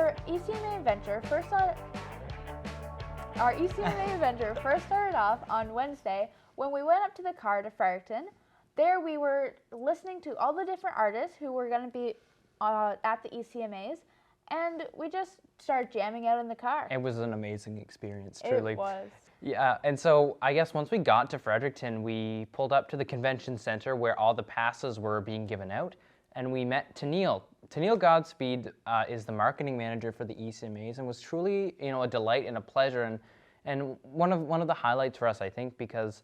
Our ECMA adventure first started off on Wednesday when we went up to the car to Fredericton. There we were listening to all the different artists who were going to be at the ECMAs, and we just started jamming out in the car. It was an amazing experience, truly. It was. Yeah, and so I guess once we got to Fredericton, we pulled up to the convention center where all the passes were being given out, and we met Tennille. Tennille Godspeed is the marketing manager for the ECMAs, and was truly, a delight and a pleasure, and one of the highlights for us, I think, because,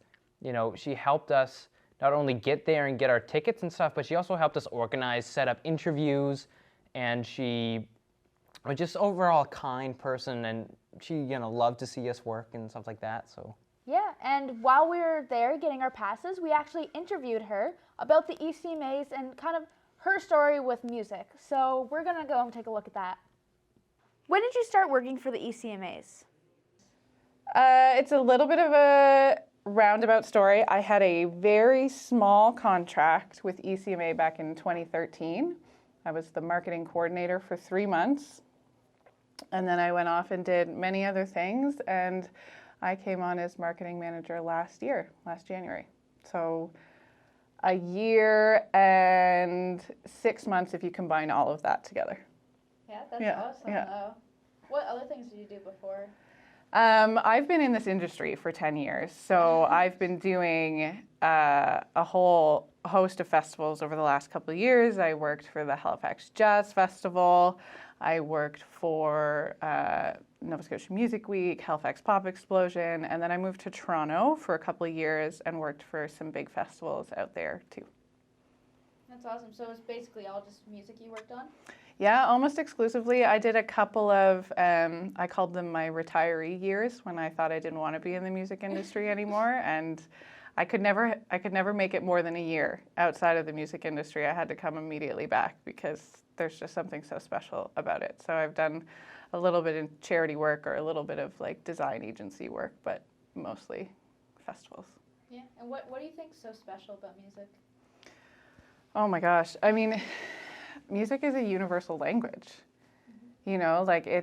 she helped us not only get there and get our tickets and stuff, but she also helped us organize, set up interviews, and she was just overall a kind person, and she, loved to see us work and stuff like that, so. Yeah, and while we were there getting our passes, we actually interviewed her about the ECMAs and kind of her story with music. So we're gonna go and take a look at that. When did you start working for the ECMAs? It's a little bit of a roundabout story. I had a very small contract with ECMA back in 2013. I was the marketing coordinator for 3 months. And then I went off and did many other things, and I came on as marketing manager last January. So a year and 6 months if you combine all of that together. Yeah, that's awesome. Yeah. What other things did you do before? I've been in this industry for 10 years, so I've been doing a whole host of festivals over the last couple of years. I worked for the Halifax Jazz Festival. I worked for Nova Scotia Music Week, Halifax Pop Explosion, and then I moved to Toronto for a couple of years and worked for some big festivals out there too. That's awesome. So it's basically all just music you worked on? Yeah, almost exclusively. I did a couple of, I called them my retiree years when I thought I didn't want to be in the music industry anymore, and I could never make it more than a year outside of the music industry. I had to come immediately back because there's just something so special about it. So I've done a little bit in charity work or a little bit of like design agency work, but mostly festivals. Yeah, and what do you think is so special about music? Oh my gosh, I mean, music is a universal language. Mm-hmm.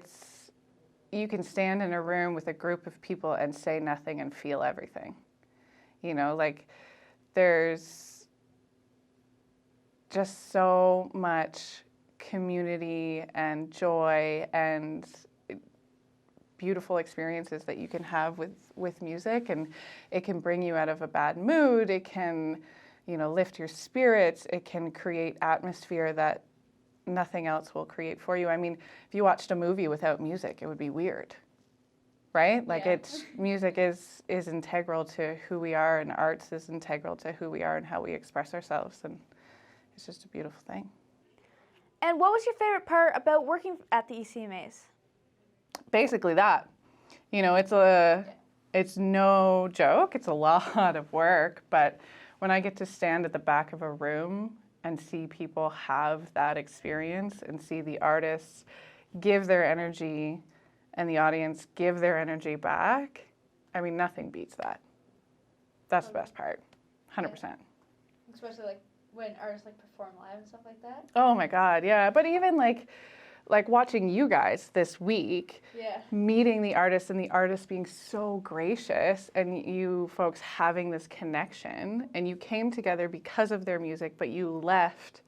You can stand in a room with a group of people and say nothing and feel everything. There's just so much community and joy and beautiful experiences that you can have with music, and it can bring you out of a bad mood. It can, lift your spirits. It can create atmosphere that nothing else will create for you. I mean, if you watched a movie without music, it would be weird, right? Music is integral to who we are, and arts is integral to who we are and how we express ourselves, and it's just a beautiful thing. And what was your favorite part about working at the ECMAs? Basically that. It's no joke. It's a lot of work, but when I get to stand at the back of a room and see people have that experience and see the artists give their energy and the audience give their energy back, I mean, nothing beats that. That's the best part, 100%. Yeah. Especially when artists perform live and stuff like that. Oh my God, yeah. But even like watching you guys this week, meeting the artists and the artists being so gracious, and you folks having this connection, and you came together because of their music, but you left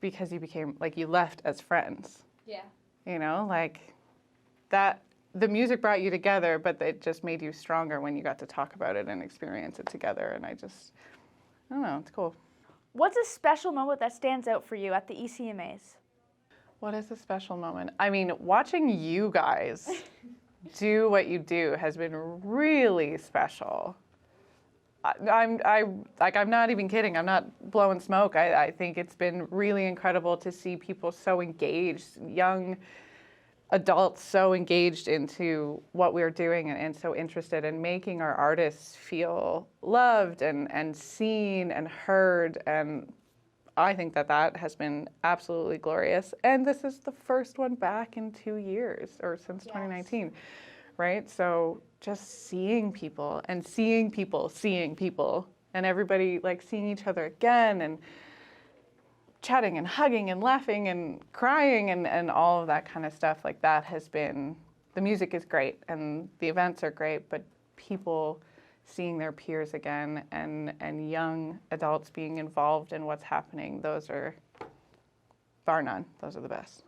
because you left as friends. Yeah. That the music brought you together, but it just made you stronger when you got to talk about it and experience it together. And I don't know, it's cool. What's a special moment that stands out for you at the ECMAs? What is a special moment? I mean, watching you guys do what you do has been really special. I'm not even kidding. I'm not blowing smoke. I think it's been really incredible to see people so engaged, young adults so engaged into what we're doing and so interested in making our artists feel loved and seen and heard. And I think that has been absolutely glorious. And this is the first one back in 2 years, or since 2019, right? So just seeing people and seeing people, and everybody seeing each other again, and chatting and hugging and laughing and crying and all of that kind of stuff. Like that has been, the music is great and the events are great, but people seeing their peers again and young adults being involved in what's happening, those are, bar none, those are the best.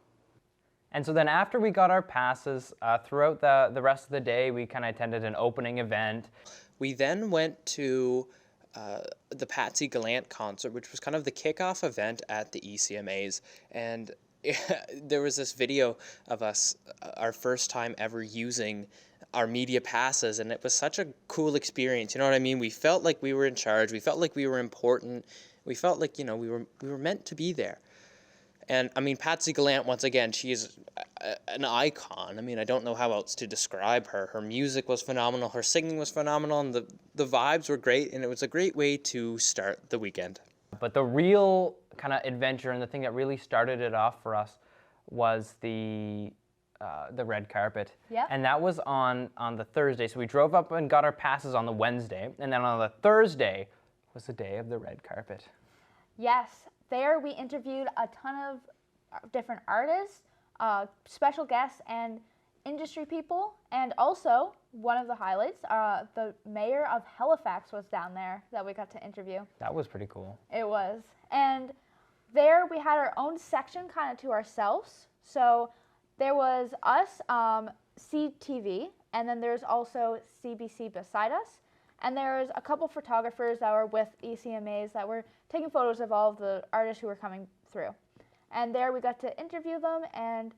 And so then after we got our passes, throughout the rest of the day, we kind of attended an opening event. We then went to the Patsy Gallant concert, which was kind of the kickoff event at the ECMAs. And there was this video of us, our first time ever using our media passes, and it was such a cool experience. You know what I mean? We felt like we were in charge. We felt like we were important. We felt like, you know, we were meant to be there. And I mean, Patsy Gallant, once again, she is an icon. I mean, I don't know how else to describe her. Her music was phenomenal. Her singing was phenomenal, and the vibes were great, and it was a great way to start the weekend. But the real kind of adventure and the thing that really started it off for us was the red carpet. Yeah. And that was on the Thursday. So we drove up and got our passes on the Wednesday, and then on the Thursday was the day of the red carpet. Yes, there we interviewed a ton of different artists, special guests, and industry people. And also, one of the highlights, the mayor of Halifax was down there that we got to interview. That was pretty cool. It was. And there we had our own section kind of to ourselves. So there was us, CTV, and then there's also CBC beside us. And there was a couple photographers that were with ECMAs that were taking photos of all of the artists who were coming through. And there we got to interview them, and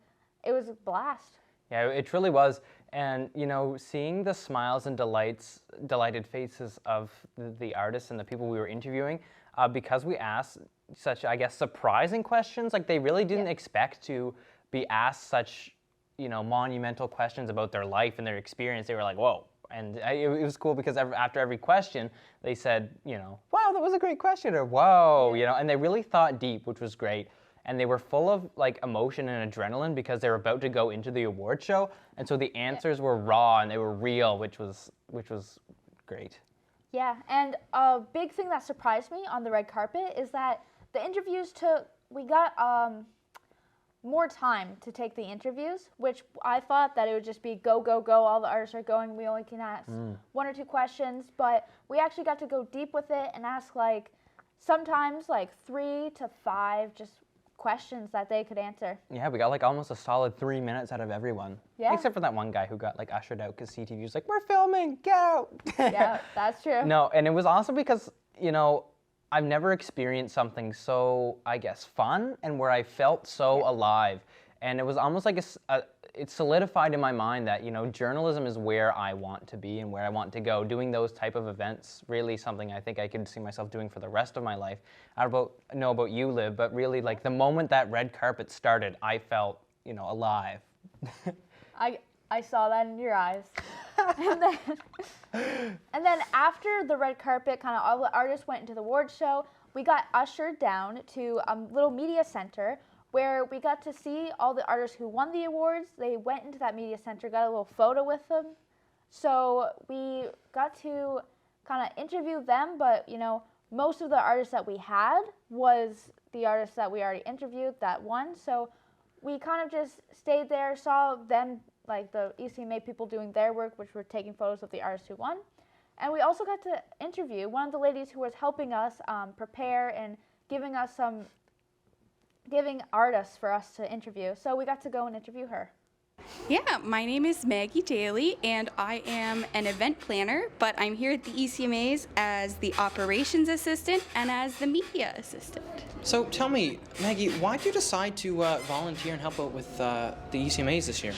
it was a blast. Yeah, it truly was. And, you know, seeing the smiles and delighted faces of the artists and the people we were interviewing, because we asked such, I guess, surprising questions. Like, they really didn't expect to be asked such, you know, monumental questions about their life and their experience. They were like, whoa. And it was cool because after every question, they said, you know, wow, that was a great question, or whoa, you know, and they really thought deep, which was great. And they were full of like emotion and adrenaline because they were about to go into the award show. And so the answers were raw and they were real, which was great. Yeah, and a big thing that surprised me on the red carpet is that the interviews we got more time to take the interviews, which I thought that it would just be go, go, go, all the artists are going, we only can ask one or two questions, but we actually got to go deep with it and ask like sometimes like 3 to 5 just questions that they could answer. Yeah, we got like almost a solid 3 minutes out of everyone. Yeah. Except for that one guy who got like ushered out because CTV was like, we're filming, get out. Yeah, that's true. No, and it was awesome because, you know, I've never experienced something so, I guess, fun and where I felt so alive. And it was almost like it solidified in my mind that, you know, journalism is where I want to be and where I want to go. Doing those type of events, really something I think I could see myself doing for the rest of my life. I don't know about you, Liv, but really like the moment that red carpet started, I felt, you know, alive. I saw that in your eyes. and then after the red carpet, kind of all the artists went into the award show, we got ushered down to a little media center where we got to see all the artists who won the awards. They went into that media center, got a little photo with them. So we got to kind of interview them, but, you know, most of the artists that we had was the artists that we already interviewed that won. So we kind of just stayed there, saw them, like the ECMA people doing their work, which were taking photos of the artists who won. And we also got to interview one of the ladies who was helping us prepare and giving artists for us to interview. So we got to go and interview her. Yeah, my name is Maggie Daly, and I am an event planner, but I'm here at the ECMAs as the operations assistant and as the media assistant. So tell me, Maggie, why did you decide to volunteer and help out with the ECMAs this year?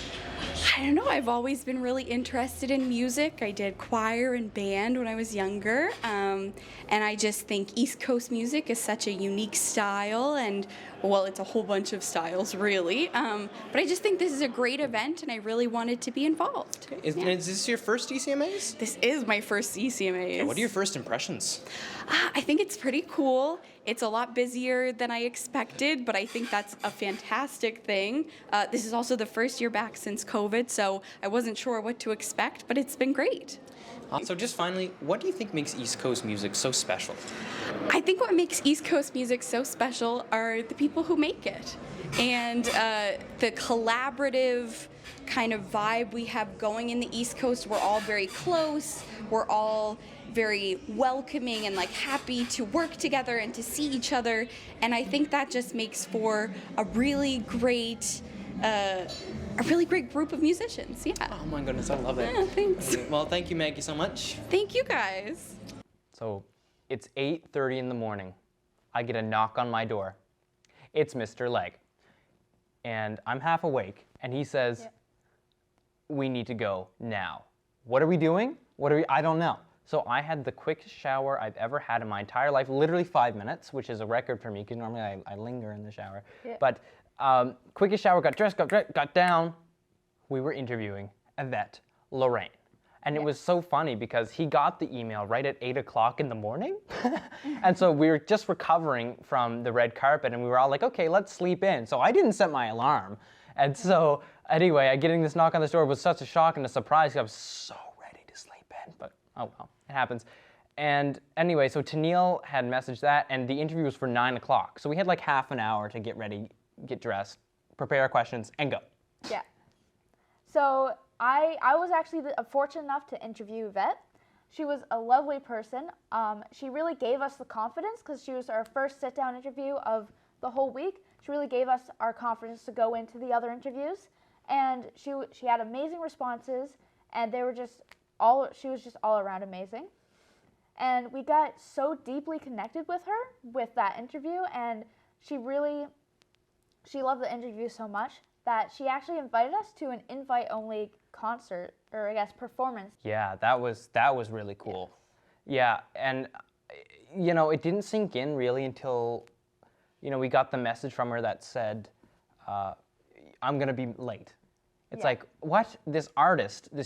I don't know, I've always been really interested in music. I did choir and band when I was younger, and I just think East Coast music is such a unique style, and well, it's a whole bunch of styles, really. But I just think this is a great event, and I really wanted to be involved. Is this your first ECMAs? This is my first ECMAs. Yeah, what are your first impressions? I think it's pretty cool. It's a lot busier than I expected, but I think that's a fantastic thing. This is also the first year back since COVID, so I wasn't sure what to expect, but it's been great. So just finally, what do you think makes East Coast music so special? I think what makes East Coast music so special are the people who make it, and the collaborative kind of vibe we have going in the East Coast. We're all very close. We're all very welcoming and like happy to work together and to see each other. And I think that just makes for a really great group of musicians. Yeah. Oh my goodness, I love it. Yeah, thanks. Well, thank you, Maggie, so much. Thank you guys. So it's 8:30 in the morning. I get a knock on my door. It's Mr. Legg. And I'm half awake. And he says, we need to go now. What are we doing? I don't know. So I had the quickest shower I've ever had in my entire life, literally 5 minutes, which is a record for me because normally I linger in the shower. Yeah. But quickest shower, got dressed, got down. We were interviewing Yvette Lorraine. And it was so funny because he got the email right at 8 o'clock in the morning. And so we were just recovering from the red carpet and we were all like, okay, let's sleep in. So I didn't set my alarm. And so anyway, getting this knock on the door was such a shock and a surprise because I was so ready to sleep in. But oh well, it happens. And anyway, so Tennille had messaged that and the interview was for 9 o'clock. So we had like half an hour to get ready, get dressed, prepare our questions, and go. Yeah. So I was actually fortunate enough to interview Yvette. She was a lovely person. She really gave us the confidence because she was our first sit-down interview of the whole week. She really gave us our confidence to go into the other interviews. And she had amazing responses, and she was just all around amazing. And we got so deeply connected with her with that interview, and she loved the interview so much that she actually invited us to an invite-only concert, or I guess performance. Yeah, that was really cool. Yeah, and it didn't sink in really until we got the message from her that said, I'm gonna be late. It's like, what? This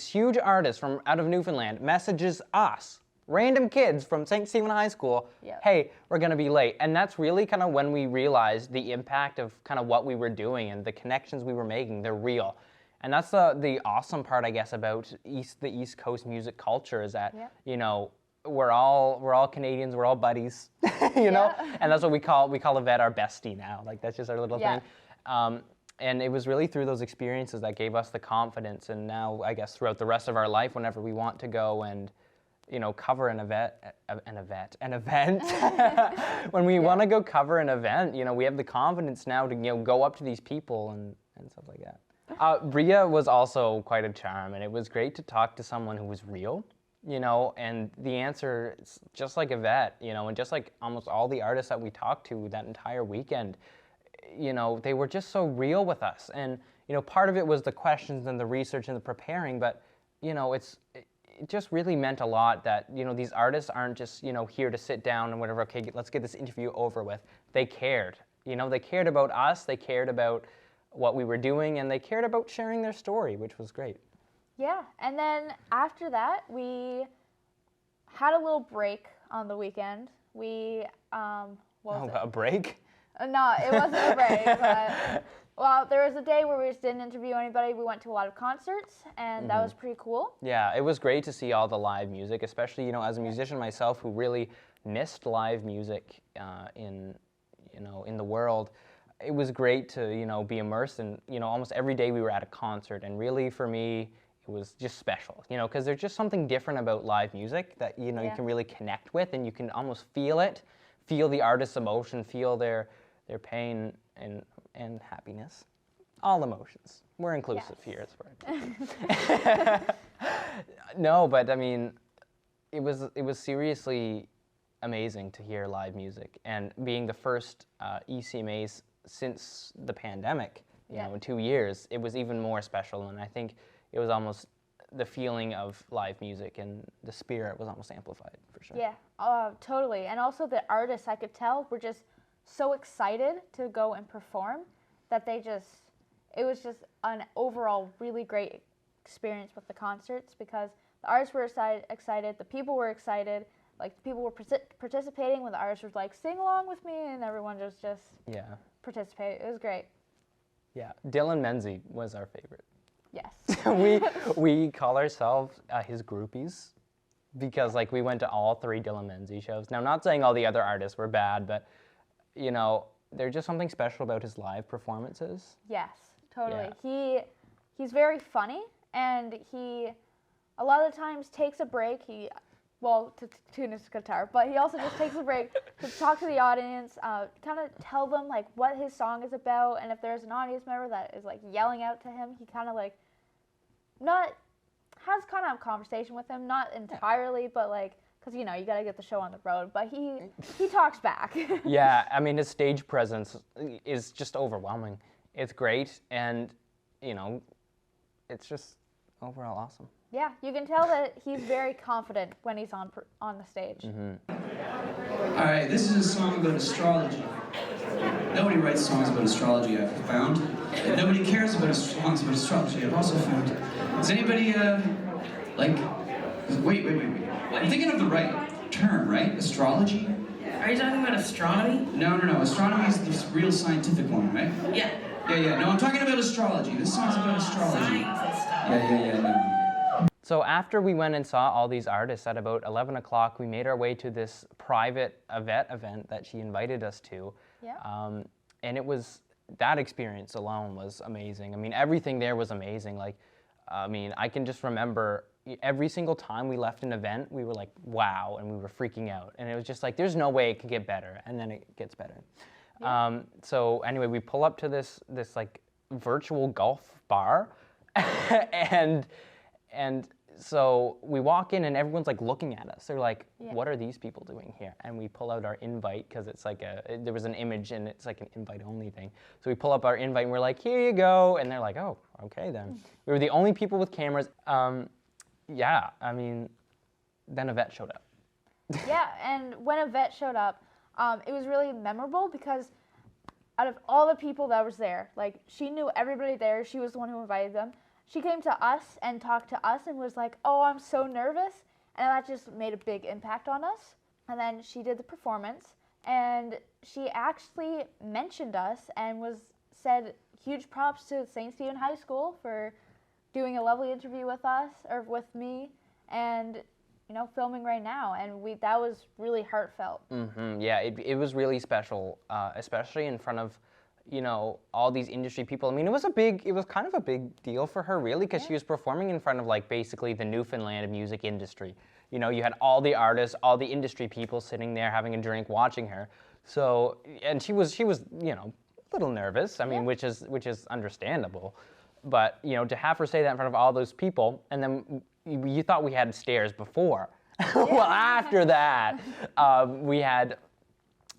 huge artist from out of Newfoundland messages us, random kids from St. Stephen High School, hey, we're gonna be late. And that's really kind of when we realized the impact of kind of what we were doing and the connections we were making, they're real. And that's the awesome part, I guess, about the East Coast music culture is that, we're all Canadians, we're all buddies, know? And that's what we call Yvette our bestie now. Like, that's just our little thing. And it was really through those experiences that gave us the confidence. And now, I guess, throughout the rest of our life, whenever we want to go and, cover an event, when we want to go cover an event, we have the confidence now to, go up to these people and stuff like that. Bria was also quite a charm, and it was great to talk to someone who was real, and the answer is just like Yvette, and just like almost all the artists that we talked to that entire weekend, they were just so real with us. And, part of it was the questions and the research and the preparing, but, it just really meant a lot that, these artists aren't just, here to sit down and whatever, okay, let's get this interview over with. They cared, they cared about us, they cared about what we were doing, and they cared about sharing their story, which was great. Yeah, and then after that, we had a little break on the weekend. We, a break? No, it wasn't a break, but, well, there was a day where we just didn't interview anybody. We went to a lot of concerts, and that was pretty cool. Yeah, it was great to see all the live music, especially, as a musician myself who really missed live music in the world. It was great to, be immersed in, almost every day we were at a concert, and really for me, it was just special, because there's just something different about live music that, you can really connect with, and you can almost feel it, feel the artist's emotion, feel their pain and happiness, all emotions. We're inclusive here at Spartan. No, but I mean, it was seriously amazing to hear live music, and being the first ECMAs since the pandemic, in 2 years, it was even more special. And I think it was almost the feeling of live music and the spirit was almost amplified for sure. Yeah, totally. And also the artists, I could tell, were just so excited to go and perform that it was just an overall really great experience with the concerts because the artists were excited, the people were excited, like people were participating when the artists were like, sing along with me, and everyone just Yeah. participated. It was great. Yeah. Dylan Menzie was our favorite. Yes. we call ourselves his groupies because like we went to all 3 Dylan Menzie shows. Now, not saying all the other artists were bad, but you know, there's just something special about his live performances. Yes, totally. Yeah. He's very funny, and he a lot of the times takes a break. To tune his guitar, but he also just takes a break to talk to the audience, kind of tell them like what his song is about, and if there's an audience member that is like yelling out to him, he kind of like has kind of a conversation with them, not entirely, but like, because you know you got to get the show on the road, but he talks back. Yeah, I mean his stage presence is just overwhelming. It's great, and you know, it's just overall awesome. Yeah, you can tell that he's very confident when he's on the stage. All right, this is a song about astrology. Nobody writes songs about astrology, I've found. And nobody cares about songs about astrology, I've also found. Does anybody, wait. I'm thinking of the right term, right? Astrology? Are you talking about astronomy? No. Astronomy is the real scientific one, right? Yeah. Yeah. No, I'm talking about astrology. This song's about astrology. Science and stuff. Yeah, no. So after we went and saw all these artists at about 11 o'clock, we made our way to this private Yvette event that she invited us to. Yeah. And it was, that experience alone was amazing. I mean, everything there was amazing. Like, I mean, I can just remember every single time we left an event, we were like, wow, and we were freaking out. And it was just like, there's no way it can get better. And then it gets better. Yeah. So anyway, we pull up to this like virtual golf bar and so we walk in and everyone's like looking at us. They're like, what are these people doing here? And we pull out our invite because it's like there was an image and it's like an invite only thing. So we pull up our invite and we're like, here you go. And they're like, oh, okay then. We were the only people with cameras. Yeah, I mean, then Yvette showed up. Yeah, and when Yvette showed up, it was really memorable because out of all the people that was there, like she knew everybody there. She was the one who invited them. She came to us and talked to us and was like, oh, I'm so nervous. And that just made a big impact on us. And then she did the performance and she actually mentioned us and said huge props to St. Stephen High School for doing a lovely interview with us, or with me, and you know, filming right now. And that was really heartfelt. Mm-hmm. Yeah, it was really special, especially in front of, you know, all these industry people. I mean, it was kind of a big deal for her, really, because she was performing in front of like basically the Newfoundland music industry. You know, you had all the artists, all the industry people sitting there having a drink, watching her. So, and she was, you know, a little nervous. I mean, which is understandable. But you know, to have her say that in front of all those people, and then you thought we had stares before. Well, after that, we had.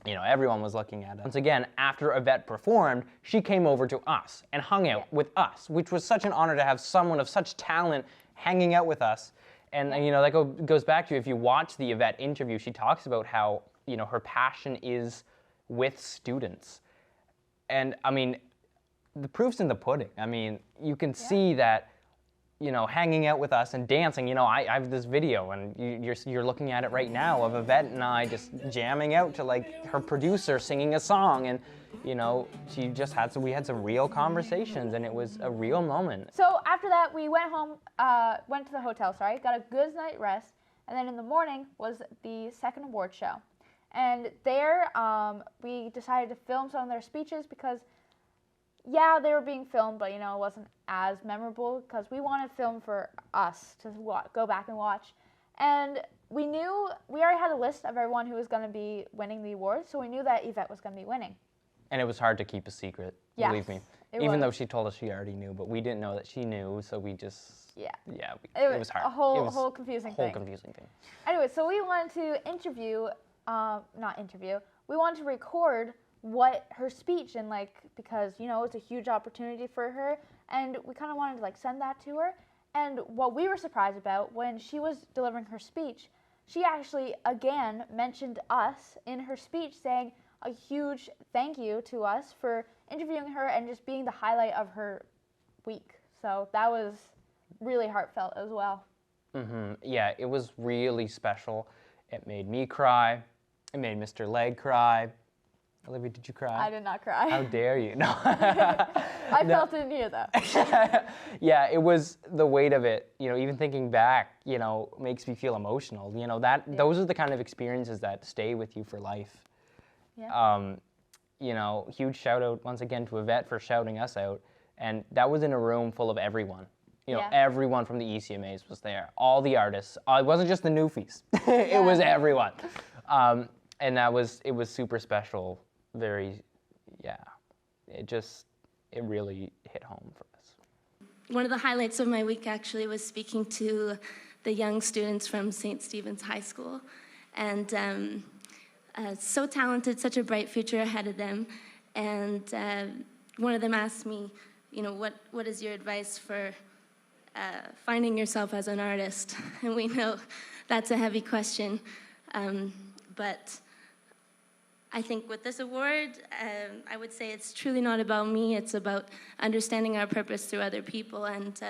You know, everyone was looking at us. Once again, after Yvette performed, she came over to us and hung out with us, which was such an honor to have someone of such talent hanging out with us. And you know, that goes back to, if you watch the Yvette interview, she talks about how, you know, her passion is with students. And I mean, the proof's in the pudding. I mean, you can see that, you know, hanging out with us and dancing. You know, I have this video, and you're looking at it right now, of Yvette and I just jamming out to like her producer singing a song, and you know, we had some real conversations, and it was a real moment. So after that, we went to the hotel, got a good night rest, and then in the morning was the second award show. And there, we decided to film some of their speeches because, yeah, they were being filmed, but, you know, it wasn't as memorable because we wanted film for us to go back and watch. And we already had a list of everyone who was going to be winning the award, so we knew that Yvette was going to be winning. And it was hard to keep a secret, believe me. Even though she told us she already knew, but we didn't know that she knew, so we just, it was hard. A whole confusing thing. Anyway, so we wanted to we wanted to record what her speech, and because, you know, it's a huge opportunity for her, and we kind of wanted to send that to her. And what we were surprised about, when she was delivering her speech, she actually again mentioned us in her speech, saying a huge thank you to us for interviewing her and just being the highlight of her week. So that was really heartfelt as well. Yeah, it was really special. It made me cry. It made Mr. Leg cry. Olivia, did you cry? I did not cry. How dare you? No. I felt it in here though. Yeah, it was the weight of it. You know, even thinking back, you know, makes me feel emotional. You know, those are the kind of experiences that stay with you for life. Yeah. You know, huge shout out once again to Yvette for shouting us out. And that was in a room full of everyone. You know, everyone from the ECMAs was there. All the artists. It wasn't just the newfies. It was everyone. And it was super special. Very, it really hit home for us. One of the highlights of my week actually was speaking to the young students from St. Stephen's High School. And so talented, such a bright future ahead of them. And one of them asked me, you know, what is your advice for finding yourself as an artist? And we know that's a heavy question. But I think with this award, I would say it's truly not about me. It's about understanding our purpose through other people and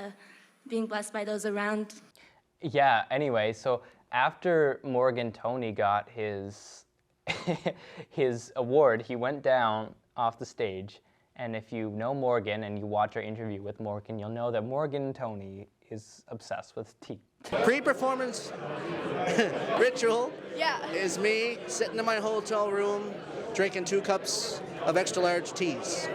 being blessed by those around. Yeah, anyway, so after Morgan Toney got his his award, he went down off the stage. And if you know Morgan and you watch our interview with Morgan, you'll know that Morgan Toney is obsessed with tea. Pre-performance ritual is me sitting in my hotel room drinking 2 cups of extra large teas.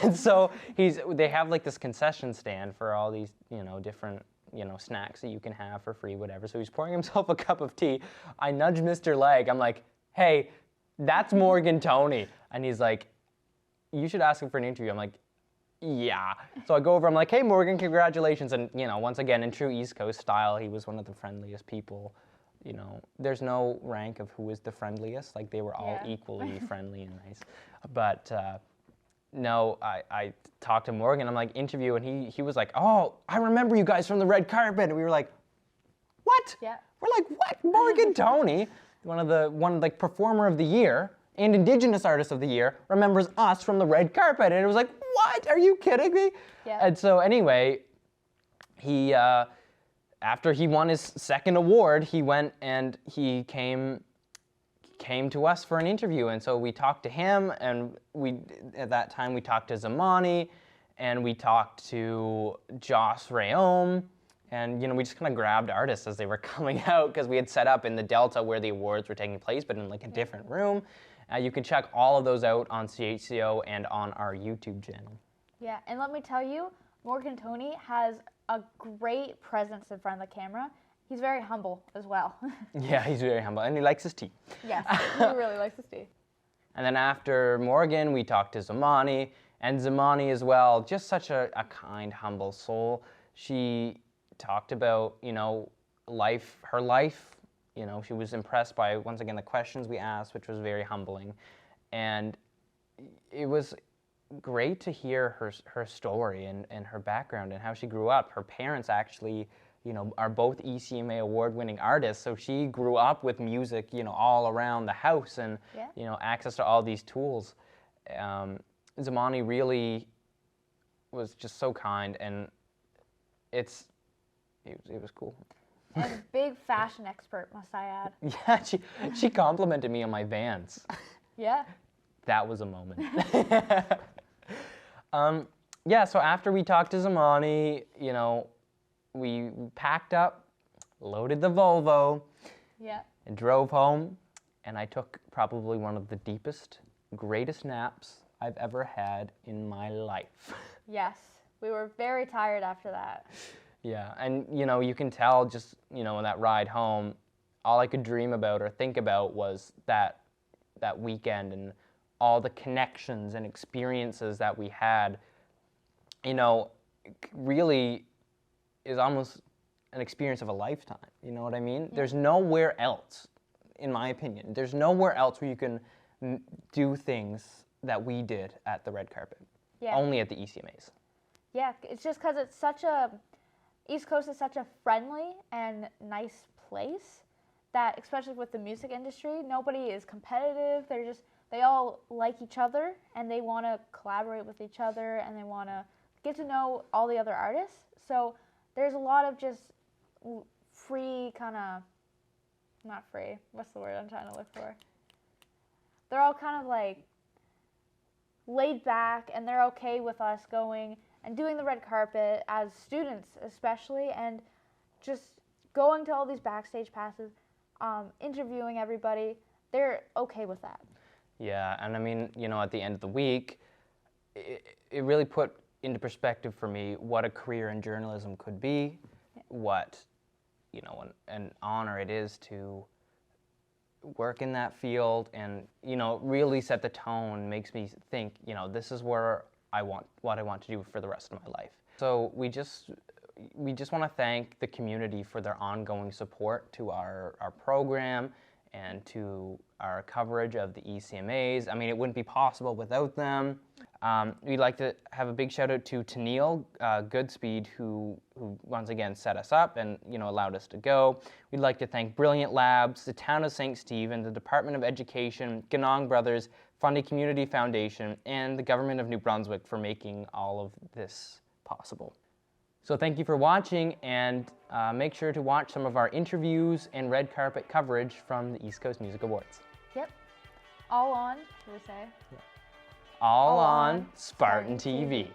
And so they have like this concession stand for all these, you know, different, you know, snacks that you can have for free, whatever. So he's pouring himself a cup of tea. I nudge Mr. Leg. I'm like, hey, that's Morgan Toney. And he's like, you should ask him for an interview. I'm like, yeah. So I go over, I'm like, hey, Morgan, congratulations. And, you know, once again, in true East Coast style, he was one of the friendliest people. You know, there's no rank of who is the friendliest. Like, they were all equally friendly and nice. But, no, I talked to Morgan. I'm like, interview, and he was like, oh, I remember you guys from the red carpet. And we were like, what? Yeah. We're like, what? Morgan Toney, one like performer of the year and Indigenous Artist of the Year, remembers us from the red carpet. And it was like, what? Are you kidding me? Yeah. And so anyway, he, after he won his second award, he went and he came to us for an interview. And so we talked to him, and at that time we talked to Zamani, and we talked to Joss Rayom. And, you know, we just kind of grabbed artists as they were coming out, because we had set up in the Delta where the awards were taking place, but in like a different room. You can check all of those out on CHCO and on our YouTube channel. Yeah, and let me tell you, Morgan Toney has a great presence in front of the camera. He's very humble as well. Yeah, he's very humble, and he likes his tea. Yes, he really likes his tea. And then after Morgan, we talked to Zamani, and Zamani as well, just such a kind, humble soul. She talked about, you know, her life. You know, she was impressed by, once again, the questions we asked, which was very humbling. And it was great to hear her story and her background and how she grew up. Her parents actually, you know, are both ECMA award-winning artists, so she grew up with music, you know, all around the house and, you know, access to all these tools. Zamani really was just so kind, and it was cool. And a big fashion expert, must I add. Yeah, she complimented me on my Vans. Yeah. That was a moment. Yeah, so after we talked to Zamani, you know, we packed up, loaded the Volvo, and drove home, and I took probably one of the deepest, greatest naps I've ever had in my life. Yes, we were very tired after that. Yeah, and you know, you can tell just, you know, in that ride home, all I could dream about or think about was that weekend and all the connections and experiences that we had. You know, really is almost an experience of a lifetime, you know what I mean? Yeah. There's nowhere else, in my opinion, there's nowhere else where you can do things that we did at the red carpet. Yeah. Only at the ECMAs. Yeah, it's just because East Coast is such a friendly and nice place that, especially with the music industry, nobody is competitive. They all like each other, and they want to collaborate with each other, and they want to get to know all the other artists. So there's a lot of just free kind of not free. What's the word I'm trying to look for? They're all kind of like laid back, and they're okay with us going and doing the red carpet as students especially, and just going to all these backstage passes, interviewing everybody. They're okay with that. Yeah, and I mean, you know, at the end of the week, it really put into perspective for me what a career in journalism could be, what, you know, an honor it is to work in that field, and, you know, really set the tone, makes me think, you know, this is where what I want to do for the rest of my life. So we just want to thank the community for their ongoing support to our program and to our coverage of the ECMAs. I mean, it wouldn't be possible without them. We'd like to have a big shout out to Tennille Goodspeed, who once again set us up and, you know, allowed us to go. We'd like to thank Brilliant Labs, the Town of St. Stephen, the Department of Education, Ganong Brothers, Fundy Community Foundation, and the Government of New Brunswick for making all of this possible. So thank you for watching, and make sure to watch some of our interviews and red carpet coverage from the East Coast Music Awards. Yep. All on, should we say? All on Spartan TV.